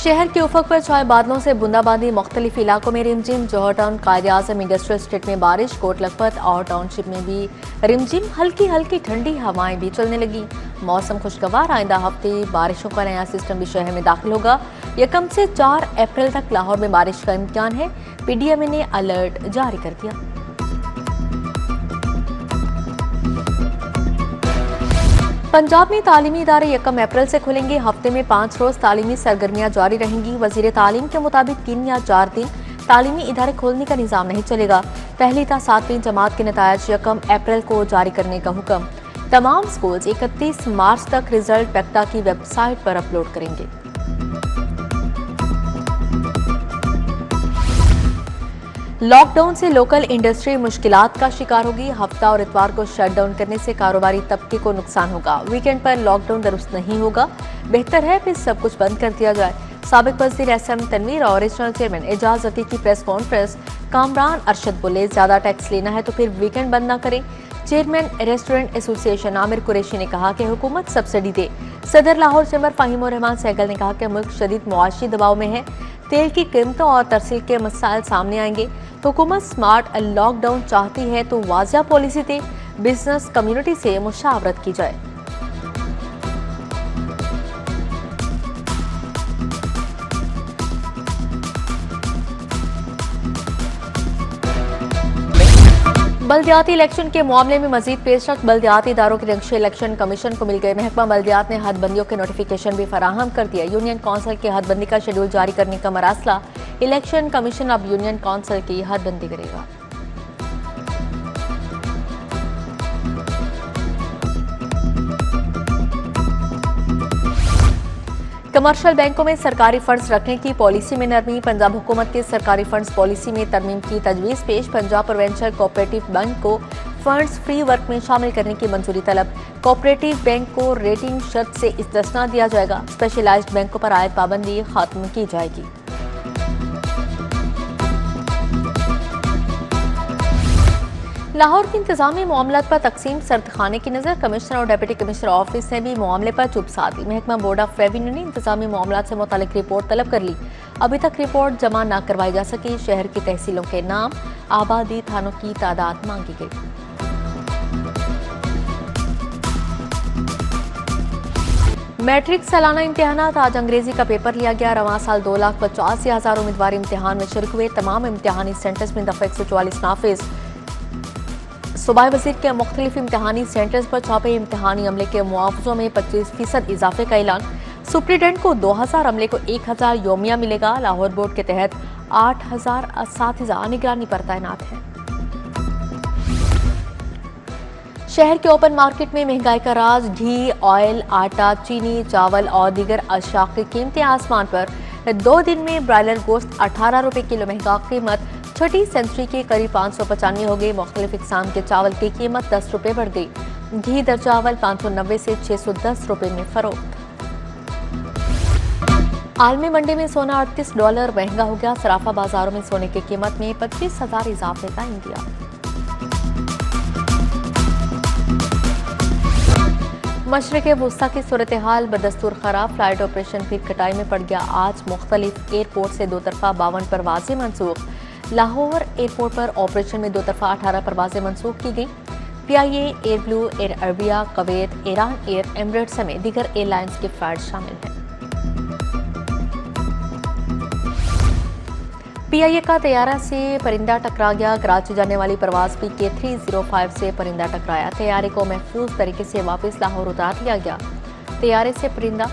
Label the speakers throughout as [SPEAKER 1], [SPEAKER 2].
[SPEAKER 1] शहर के उफक पर छाए बादलों से बूंदाबांदी, मुख्तलिफ इलाकों में रिमझिम। जौहर टाउन, कायद-ए-आज़म इंडस्ट्रियल स्टेट में बारिश, कोट लखपत और टाउनशिप में भी रिमझिम। हल्की हल्की ठंडी हवाएं भी चलने लगी। मौसम खुशगवार। आइंदा हफ्ते बारिशों का नया सिस्टम भी शहर में दाखिल होगा। 1 से 4 अप्रैल तक लाहौर में बारिश का इम्कान है। PDMA ने अलर्ट जारी कर दिया। पंजाब में तालीमी इदारे 1 अप्रैल से खुलेंगे। हफ्ते में 5 रोज तालीमी सरगर्मियां जारी रहेंगी। वजीर तालीम के मुताबिक 3 या 4 दिन तालीमी इदारे खोलने का निज़ाम नहीं चलेगा। पहली ता 7वीं जमात के नतायज 1 अप्रैल को जारी करने का हुक्म। तमाम स्कूल 31 मार्च तक रिजल्ट पेक्टा की वेबसाइट पर अपलोड करेंगे। लॉकडाउन से लोकल इंडस्ट्री मुश्किलात का शिकार होगी। हफ्ता और इतवार को शटडाउन करने से कारोबारी तबके को नुकसान होगा। वीकेंड पर लॉकडाउन दुरुस्त नहीं होगा। बेहतर है फिर सब कुछ बंद कर दिया जाए। साबिक वज़ीर SM तनवीर और रीजनल चेयरमैन एजाज अतीक की प्रेस कॉन्फ्रेंस। कामरान अरशद बोले, ज्यादा टैक्स लेना है तो फिर वीकेंड बंद ना करें। Chairman restaurant association Aamir Qureshi ने कहा कि हुकूमत सब्सिडी दे। सदर लाहौर चैम्बर फ़हीम रहमान सहगल ने कहा कि मुल्क शदीद मुआशी दबाव में है। तेल की कीमतों और तरसील के मसाइल सामने आएंगे। हुकूमत स्मार्ट लॉकडाउन चाहती है तो वाज़िया पॉलिसी दे। बिजनेस कम्युनिटी से मुशावरत की जाए। बल्दियाती इलेक्शन के मामले में मजीद पेशरफ्त। बल्दियाती इदारों के नक्शे इलेक्शन कमीशन को मिल गए। महकमा बल्दियात ने हदबंदियों के नोटिफिकेशन भी फराहम कर दिया। यूनियन काउंसिल के हदबंदी का शेड्यूल जारी करने का मरासला। इलेक्शन कमीशन अब यूनियन काउंसिल की हदबंदी करेगा। कमर्शियल बैंकों में सरकारी फंड्स रखने की पॉलिसी में नरमी। पंजाब हुकूमत के सरकारी फंड्स पॉलिसी में तरमीम की तजवीज़ पेश। पंजाब प्रोविंशियल कोऑपरेटिव बैंक को फंड्स फ्री वर्क में शामिल करने की मंजूरी तलब। कोऑपरेटिव बैंक को रेटिंग शर्त से इस्तिस्ना दिया जाएगा। स्पेशलाइज्ड बैंकों पर आयद पाबंदी खत्म की जाएगी। लाहौर की इंतजामी मामलात पर तकसीम सर्दखाने की नज़र। कमिश्नर और डिप्टी कमिश्नर ऑफिस ने भी मामले पर चुप साधी। महकमा बोर्ड ऑफ रेवेन्यू ने इंतजामी मामलात से मुतालिक रिपोर्ट तलब कर ली। अभी तक रिपोर्ट जमा न करवाई जा सकी। शहर की तहसीलों के नाम, आबादी, थानों की तादाद मांगी गई। मैट्रिक सालाना इम्तिहानात। आज अंग्रेजी का पेपर लिया गया। रवां साल 2,85,000 उम्मीदवार इम्तिहान में शुरू हुए। तमाम इम्तिहानी सेंटर्स में दफा 144 नाफिज। सूबाई वजीर के मुख्तलिफ इम्तिहानी सेंटर्स पर छापे। इम्तिहानी अमले के मुआवजों में 25% इजाफे का ऐलान। सुप्रीडेंट को 2000, अमले को 1000 योमिया मिलेगा। लाहौर बोर्ड के तहत 8000 असातिज़ा निगरानी पर तैनात हैं। शहर के ओपन मार्केट में महंगाई का राज। घी, ऑयल, आटा, चीनी, चावल और दीगर अशिया की कीमतें आसमान पर। 2 दिन में ब्रायलर गोश्त 18 रुपए किलो महंगा। कीमत छठी सेंचुरी के करीब 595 हो गई। मुख्तलिफ इकसाम के चावल की कीमत 10 रुपए बढ़ गई। घी दर चावल 590 से 610 रुपए में फरोख्त। आलमी मंडी में सोना $38 महंगा हो गया। सराफा बाजारों में सोने की कीमत में 25,000 इजाफे का इंदिया। मशरक़ वुस्ता की सूरत हाल बदस्तूर खराब। फ्लाइट ऑपरेशन फिर कटाई में पड़ गया। आज मुख्तलिफ एयरपोर्ट से 2 तरफा 52 परवाजें मनसूख। लाहौर एयरपोर्ट पर ऑपरेशन में 2 तरफा 18 परवाजें मनसूख की गई। PIA, air blue, air Arabia, Kuwait, Iran air, Emirates समेत दीगर एयरलाइंस के फ्लाइट शामिल हैं। PIA का तैयारा से परिंदा टकरा गया। कराची जाने वाली परवाज PK 305 से परिंदा टकराया। तैयारे को महफूज तरीके से वापस लाहौर उतार लिया गया। तैयारे से परिंदा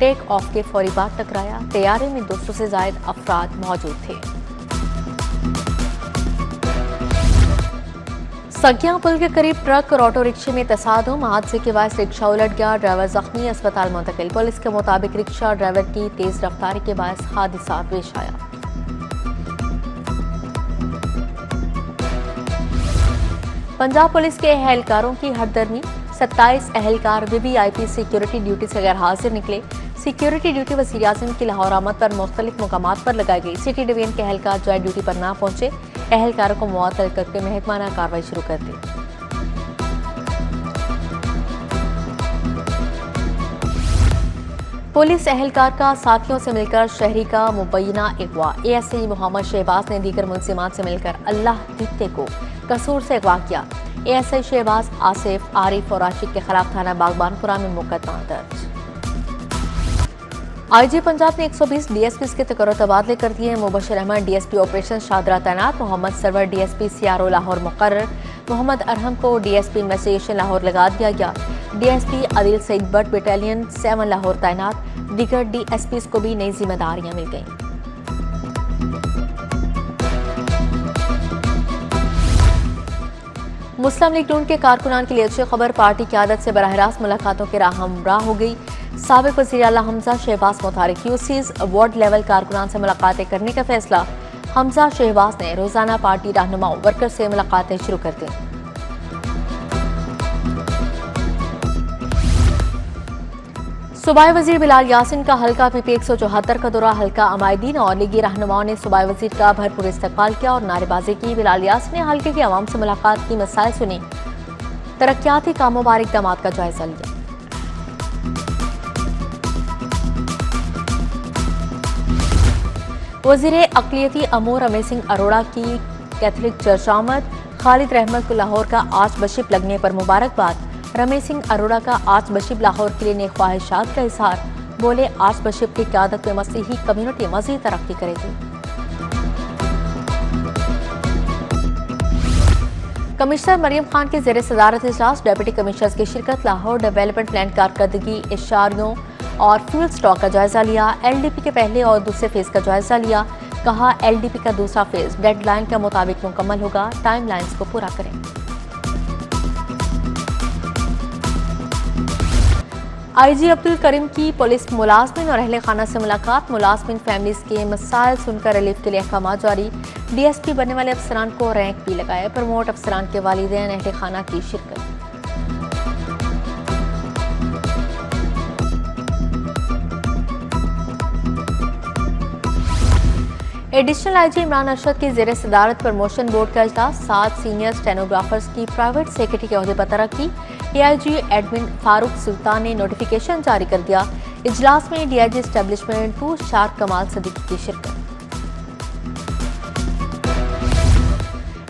[SPEAKER 1] टेक ऑफ के फौरी बाद टकराया। तैयारे में 200 से ज्यादा अफराद मौजूद थे। सगिया पुल के करीब ट्रक और ऑटो रिक्शे में तसादुम। हादसे के बायस रिक्शा उलट गया। ड्राइवर जख्मी, अस्पताल मुंतकिल। पुलिस के मुताबिक रिक्शा ड्राइवर की तेज रफ्तारी के बायस हादसा पेश आया। पंजाब पुलिस के एहलकारों की हरदर्मी। 27 एहलकार VVIP सिक्योरिटी ड्यूटी से गैर हाजिर निकले। सिक्योरिटी ड्यूटी वज़ीर आज़म की लाहौर आमद पर मुख्तलिफ मुकामात पर लगाई गई। सिटी डिवीजन के एहलकार जो ड्यूटी पर ना पहुंचे, एहलकारों को मुअत्तल करके महकमाना कार्रवाई शुरू कर दी। पुलिस एहलकार का साथियों से मिलकर शहरी का मुबैना अगवा। एएसआई मोहम्मद शहबाज ने दीगर मुलजिमात से मिलकर अल्लाह दित्ते को कसूर से अगवा किया। एएसआई शहबाज, आसिफ, आरिफ और आशिक के खिलाफ थाना बागबानपुरा में मुकदमा दर्ज। आईजी पंजाब ने 120 डीएसपी के तकर्रुर तबादले कर दिए। मुबशर अहमद डीएसपी ऑपरेशन शादरा तैनात। मोहम्मद सरवर डीएसपी सीआरओ लाहौर मुकर्रर। मोहम्मद अरहम को डीएसपी इन्वेस्टिगेशन लाहौर लगा दिया गया। डीएसपी आदिल सईद बट बटालियन 7 लाहौर तैनात। दीगर डीएसपी को भी नई जिम्मेदारियां मिल गईं। मुस्लिम लीग नून के कारकुनान के लिए अच्छी खबर। पार्टी की आदत से बराह रास्त मुलाकातों के राह हमराह हो गई। साबिक वज़ीर आला हमजा शहबाज मुतारिक यूसीज वार्ड लेवल कारकुनान से मुलाकातें करने का फैसला। हमजा शहबाज ने रोजाना पार्टी रहनुमाओं वर्कर से मुलाकातें शुरू कर दी। सूबाई वजीर बिलाल यासिन का हल्का पीपी 174 का दौरा। हल्का अमायदीन और लीगी रहनुमाओं ने सूबाई वजीर का भरपूर इस्तकबाल किया और नारेबाजी की। बिलाल यासिन ने हल्के की आवाम से मुलाकात की, मसाइल सुनी, तरक्याती कामों बारे इक़दाम का जायजा लिया। वजीर अक़लियती अमूर रमेश सिंह अरोड़ा की कैथलिक चर्च आमद। खालिद रहमत को लाहौर का आर्च बिशप लगने पर मुबारकबाद। रमेश सिंह अरोड़ा का आर्च बिशप लाहौर के लिए नेक ख्वाहिशात का इजहार। बोले, आर्च बिशप की क़यादत में मसीही कम्युनिटी मज़ीद तरक्की करेगी। कमिश्नर मरियम खान के ज़ेर सदारत इजलास। डिप्टी कमिश्नर्स की शिरकत। लाहौर डेवलपमेंट प्लान कारकर्दगी, इशारियों और फ्यूल स्टॉक का जायजा लिया। एलडीपी के पहले और दूसरे फेज का जायजा लिया। कहा, एलडीपी का दूसरा फेज डेडलाइन के मुताबिक मुकम्मल होगा, टाइमलाइंस को पूरा करें। आईजी अब्दुल करीम की पुलिस मुलाजमिन और अहले खाना से मुलाकात। मुलाजमिन फैमिलीज के मसाइल सुनकर रिलीफ के लिए अहकाम जारी। डीएसपी बनने वाले अफसरान को रैंक भी लगाए। प्रमोट अफसरान के वालिदैन अहले खाना की शिरकत। एडिशनल आईजी इमरान अरशद की ज़ेर सदारत प्रमोशन बोर्ड का इजलास। 7 सीनियर स्टेनोग्राफर्स की प्राइवेट सेक्रेटरी के ओहदे पर तरक्की। एआईजी एडमिन फारूक सुल्तान ने नोटिफिकेशन जारी कर दिया। इजलास में डीआईजी एस्टेब्लिशमेंट 2 शार कमाल सदीकी की शिरकत।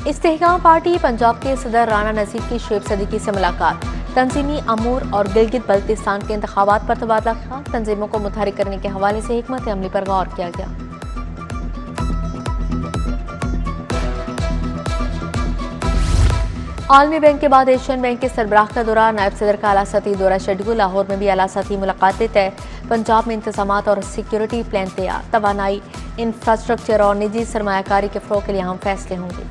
[SPEAKER 1] इस्तेहकाम पार्टी पंजाब के सदर राना नजीब की शुएब सदीकी से मुलाकात। तंजीमी अमूर और गिलगित बल्तिस्तान के इंतखाबात पर तबादला ख्याल। तंजीमों को मुतहरिक करने के हवाले से हिकमत अमली पर गौर किया गया। आलमी बैंक के बाद एशियन बैंक के सरबराह का दौरा। नायब सदर का आला सतही दौरा शेड्यूल। लाहौर में भी आला सतही मुलाकातें तय। पंजाब में इंतजामात और सिक्योरिटी प्लान तैयार। तवानाई, इंफ्रास्ट्रक्चर और निजी सरमायाकारी के फ़रोग़ के लिए अहम फैसले होंगे।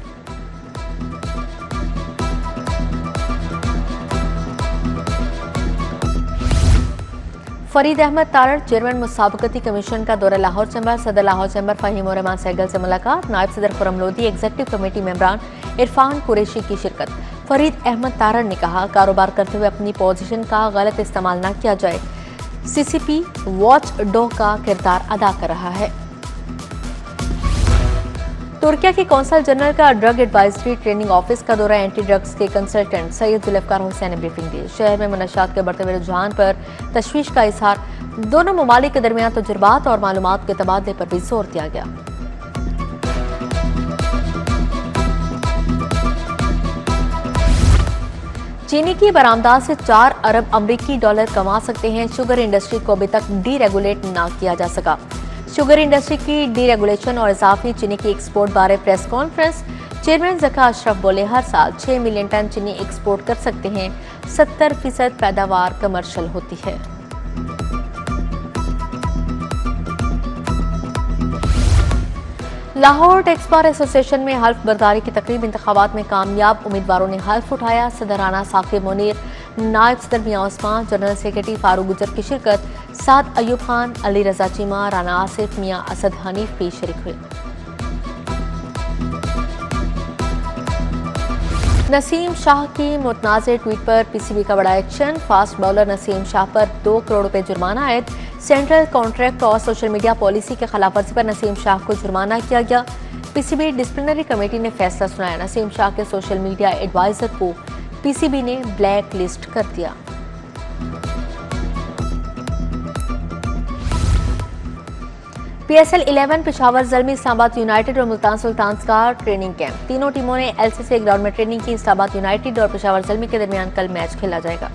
[SPEAKER 1] फरीद अहमद तारड़ चेयरमैन मुसाबकती कमीशन का दौरा लाहौर चैम्बर। सदर लाहौर चैम्बर फ़हीम उर रहमान सहगल से मुलाकात। नायब सदर खुर्रम लोधी, एग्जीक्यूटिव कमेटी मेंबरान इरफान कुरैशी की शिरकत। फरीद अहमद तारड़ ने कहा, कारोबार करते हुए अपनी पोजीशन का गलत इस्तेमाल न किया जाए। सीसीपी वॉच डॉग का किरदार अदा कर रहा है। तुर्किया के कौंसल जनरल का ड्रग एडवाइजरी ट्रेनिंग ऑफिस का दौरा। एंटी ड्रग्स के कंसल्टेंट सैयद जुल्फकार हुसैन ने ब्रीफिंग दी। शहर में मनशात के बढ़ते हुए रुझान पर तशवीश का इजहार। दोनों ममालिक के दरमियान तजुर्बात और मालूमात के तबादले पर भी जोर दिया गया। चीनी की बरामदात से 4 अरब अमरीकी डॉलर कमा सकते हैं। शुगर इंडस्ट्री को अभी तक डीरेगुलेट न किया जा सका। शुगर इंडस्ट्री की डीरेगुलेशन और इजाफी चीनी की एक्सपोर्ट बारे press conference. Chairman Zaka Ashraf बोले, हर साल 6 मिलियन टन चीनी एक्सपोर्ट कर सकते हैं। 70% पैदावार कमर्शियल होती है। लाहौर टैक्स बार एसोसिएशन में हल्फ बर्दारी की तकरीब। इंतखाबात में कामयाब उम्मीदवारों ने हल्फ उठाया। सदर राना साकिब मुनीर, नायब सदर मियां उस्मान, जनरल सेक्रेटरी फारूक गुजर की शिरकत। साथ अयूब खान, अली रजा चीमा, राना आसिफ, मियां असद हनीफ भी शरीक हुए। नसीम शाह की मुतनाज़ ट्वीट पर पीसीबी का बड़ा action. Fast bowler Naseem Shah पर 2 करोड़ रुपए जुर्माना आयद। सेंट्रल कॉन्ट्रैक्ट और सोशल मीडिया पॉलिसी के खिलाफ वर्जी पर नसीम शाह को जुर्माना किया गया। पीसीबी डिसिप्लिनरी कमेटी ने फैसला सुनाया। नसीम शाह के सोशल मीडिया एडवाइजर को पीसीबी ने ब्लैक लिस्ट कर दिया। PSL 11 पेशावर ज़ल्मी, इस्लामाबाद यूनाइटेड और मुल्तान सुल्तान्स का ट्रेनिंग कैंप। तीनों टीमों ने LCC ग्राउंड में ट्रेनिंग की। इस्लामाबाद यूनाइटेड और पेशावर ज़ल्मी के दरमियान कल मैच खेला जाएगा।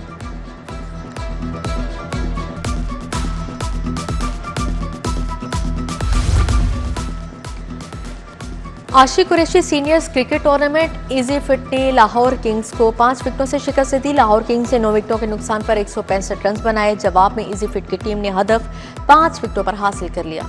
[SPEAKER 1] Ashiq Qureshi seniors cricket tournament. इजी फिट ने लाहौर किंग्स को 5 विकेटों से शिकस्त दी। लाहौर किंग्स ने 9 विकेटों के नुकसान पर 165 रन बनाए। जवाब में इजी फिट की टीम ने हदफ 5 विकेटों पर हासिल कर लिया।